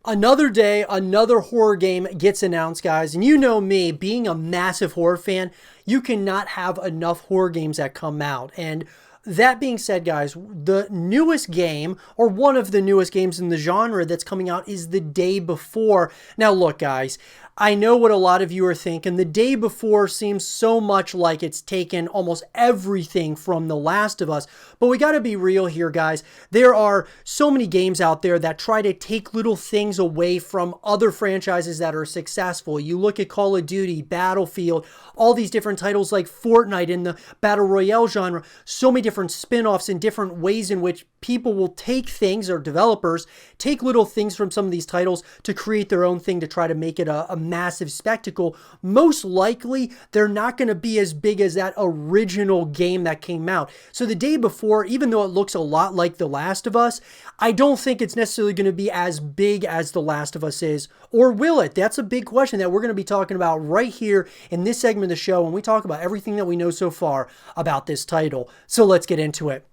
Another day, another horror game gets announced, guys. And you know me, being a massive horror fan, you cannot have enough horror games that come out. And that being said, guys, the newest game, or one of the newest games in the genre that's coming out, is The Day Before. Now, look, guys, I know what a lot of you are thinking. The Day Before seems so much like it's taken almost everything from The Last of Us. But we got to be real here, guys. There are so many games out there that try to take little things away from other franchises that are successful. You look at Call of Duty, Battlefield, all these different titles like Fortnite in the Battle Royale genre. So many different spin-offs and different ways in which people will take things, or developers take little things from some of these titles to create their own thing to try to make it a massive spectacle. Most likely, they're not going to be as big as that original game that came out. So The Day Before, even though it looks a lot like The Last of Us, I don't think it's necessarily going to be as big as The Last of Us is. Or will it? That's a big question that we're going to be talking about right here in this segment of the show when we talk about everything that we know so far about this title. So let's get into it.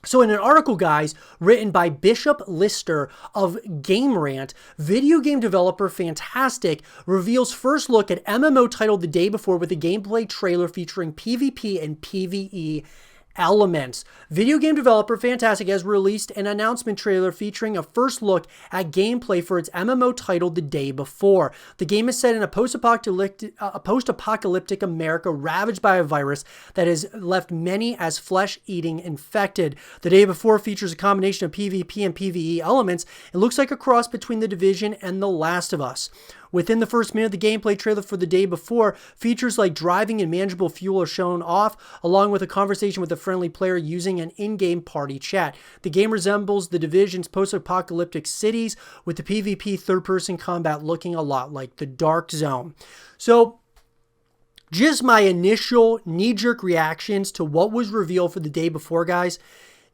So in an article, guys, written by Bishop Lister of Game Rant, video game developer Fntastic reveals first look at MMO titled The Day Before with a gameplay trailer featuring PvP and PvE elements. Video game developer Fntastic has released an announcement trailer featuring a first look at gameplay for its MMO titled The Day Before. The game is set in a post-apocalyptic America ravaged by a virus that has left many as flesh-eating infected. The Day Before features a combination of PvP and PvE elements. It looks like a cross between The Division and The Last of Us. Within the first minute of the gameplay trailer for The Day Before, features like driving and manageable fuel are shown off, along with a conversation with a friendly player using an in-game party chat. The game resembles The Division's post-apocalyptic cities, with the PvP third-person combat looking a lot like The Dark Zone. So, just my initial knee-jerk reactions to what was revealed for The Day Before, guys.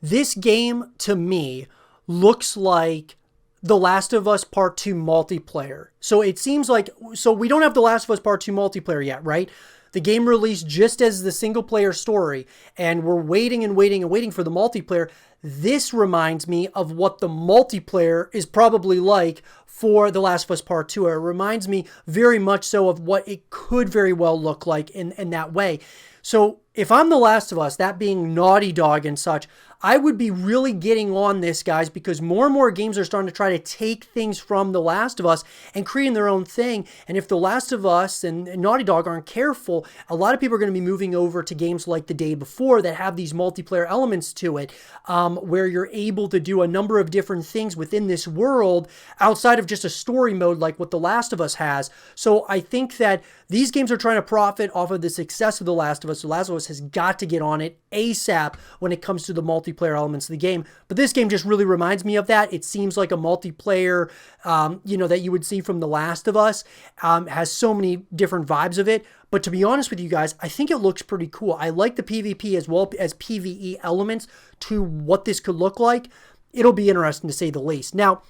This game, to me, looks like The Last of Us Part 2 multiplayer. So it seems like, so we don't have The Last of Us Part 2 multiplayer yet, right? The game released just as the single player story, and we're waiting and waiting and waiting for the multiplayer. This reminds me of what the multiplayer is probably like for The Last of Us Part 2. It reminds me very much so of what it could very well look like in that way. So if I'm The Last of Us, that being Naughty Dog and such, I would be really getting on this, guys, because more and more games are starting to try to take things from The Last of Us and creating their own thing. And if The Last of Us and Naughty Dog aren't careful, a lot of people are going to be moving over to games like The Day Before that have these multiplayer elements to it, where you're able to do a number of different things within this world outside of just a story mode like what The Last of Us has. So I think that these games are trying to profit off of the success of The Last of Us. The Last of Us has got to get on it ASAP when it comes to the multiplayer elements of the game. But this game just really reminds me of that. It seems like a multiplayer, that you would see from The Last of Us. Has so many different vibes of it. But to be honest with you guys, I think it looks pretty cool. I like the PvP as well as PvE elements to what this could look like. It'll be interesting to say the least. Now,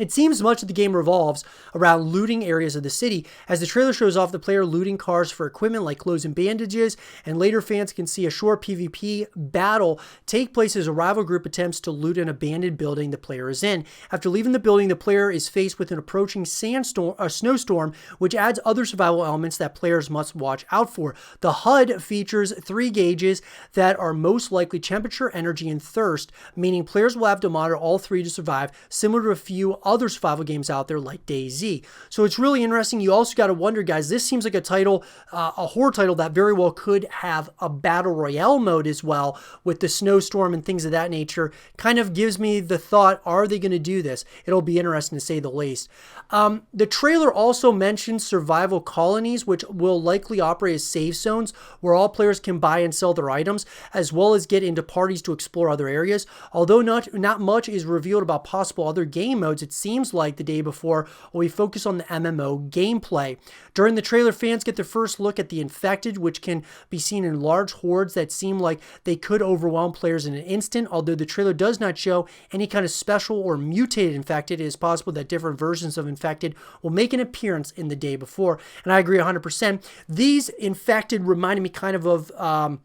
it seems much of the game revolves around looting areas of the city, as the trailer shows off the player looting cars for equipment like clothes and bandages, and later fans can see a short PvP battle take place as a rival group attempts to loot an abandoned building the player is in. After leaving the building, the player is faced with an approaching snowstorm, which adds other survival elements that players must watch out for. The HUD features 3 gauges that are most likely temperature, energy, and thirst, meaning players will have to monitor all 3 to survive, similar to a few other survival games out there like DayZ. So it's really interesting. You also got to wonder, guys, this seems like a title, a horror title that very well could have a battle royale mode as well with the snowstorm and things of that nature. Kind of gives me the thought, are they going to do this? It'll be interesting to say the least. The trailer also mentions survival colonies, which will likely operate as safe zones where all players can buy and sell their items, as well as get into parties to explore other areas. Although not much is revealed about possible other game modes, it seems like The Day Before we focus on the MMO gameplay. During the trailer, fans get their first look at the infected, which can be seen in large hordes that seem like they could overwhelm players in an instant. Although the trailer does not show any kind of special or mutated infected, it is possible that different versions of infected will make an appearance in The Day Before. And I agree 100%. These infected reminded me kind of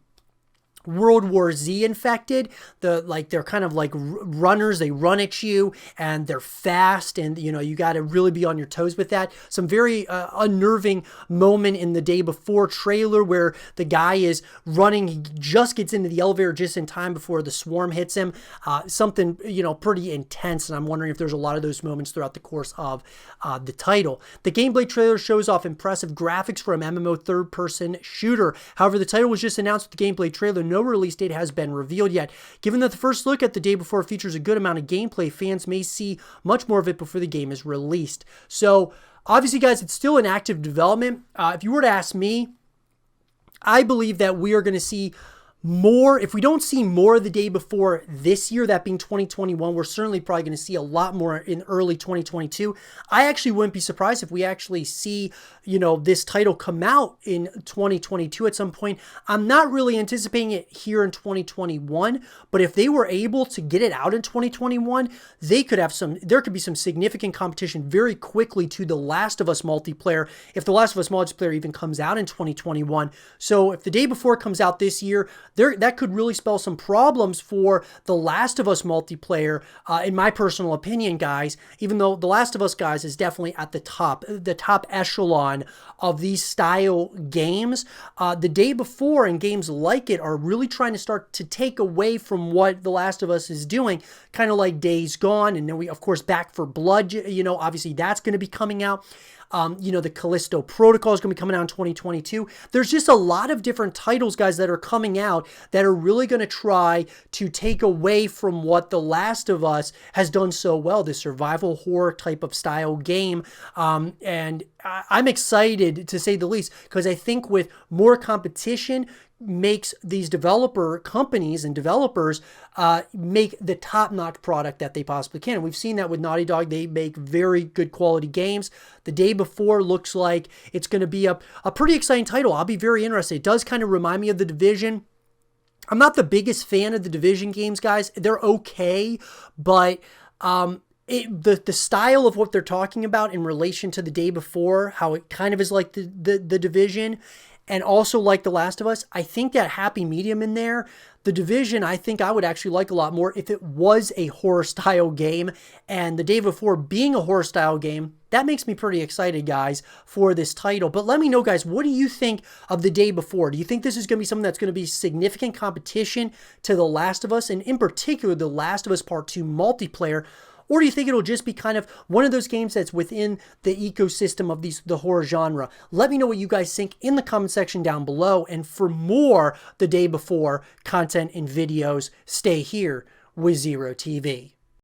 World War Z infected. They're kind of like runners. They run at you and they're fast, and you got to really be on your toes with that. Some very unnerving moment in the Day Before trailer where the guy is running. He just gets into the elevator just in time before the swarm hits him. Something pretty intense, and I'm wondering if there's a lot of those moments throughout the course of the title. The gameplay trailer shows off impressive graphics for an MMO third-person shooter. However, the title was just announced with the gameplay trailer. No release date has been revealed yet. Given that the first look at the Day Before features a good amount of gameplay, fans may see much more of it before the game is released. So, obviously, guys, it's still in active development. If you were to ask me, I believe that we are going to see more. If we don't see more of the Day Before this year, that being 2021, we're certainly probably going to see a lot more in early 2022. I actually wouldn't be surprised if we actually see, this title come out in 2022 at some point. I'm not really anticipating it here in 2021, but if they were able to get it out in 2021, there could be some significant competition very quickly to The Last of Us multiplayer, if The Last of Us multiplayer even comes out in 2021. So if the Day Before comes out this year, that could really spell some problems for The Last of Us multiplayer, in my personal opinion, guys, even though The Last of Us, guys, is definitely at the top echelon of these style games. The Day Before and games like it are really trying to start to take away from what The Last of Us is doing, kind of like Days Gone, and then we, of course, Back 4 Blood, obviously that's going to be coming out. The Callisto Protocol is going to be coming out in 2022. There's just a lot of different titles, guys, that are coming out that are really going to try to take away from what The Last of Us has done so well, this survival horror type of style game. And I'm excited, to say the least, because I think with more competition, makes these developer companies and developers make the top-notch product that they possibly can. And we've seen that with Naughty Dog. They make very good quality games. The Day Before looks like it's going to be a pretty exciting title. I'll be very interested. It does kind of remind me of The Division. I'm not the biggest fan of the Division games, guys. They're okay, but the style of what they're talking about in relation to the Day Before, how it kind of is like the Division, and also like The Last of Us, I think that happy medium in there, The Division, I think I would actually like a lot more if it was a horror-style game. And The Day Before being a horror-style game, that makes me pretty excited, guys, for this title. But let me know, guys, what do you think of The Day Before? Do you think this is going to be something that's going to be significant competition to The Last of Us, and in particular, The Last of Us Part 2 multiplayer? Or do you think it'll just be kind of one of those games that's within the ecosystem of the horror genre? Let me know what you guys think in the comment section down below. And for more The Day Before content and videos, stay here with Zero TV.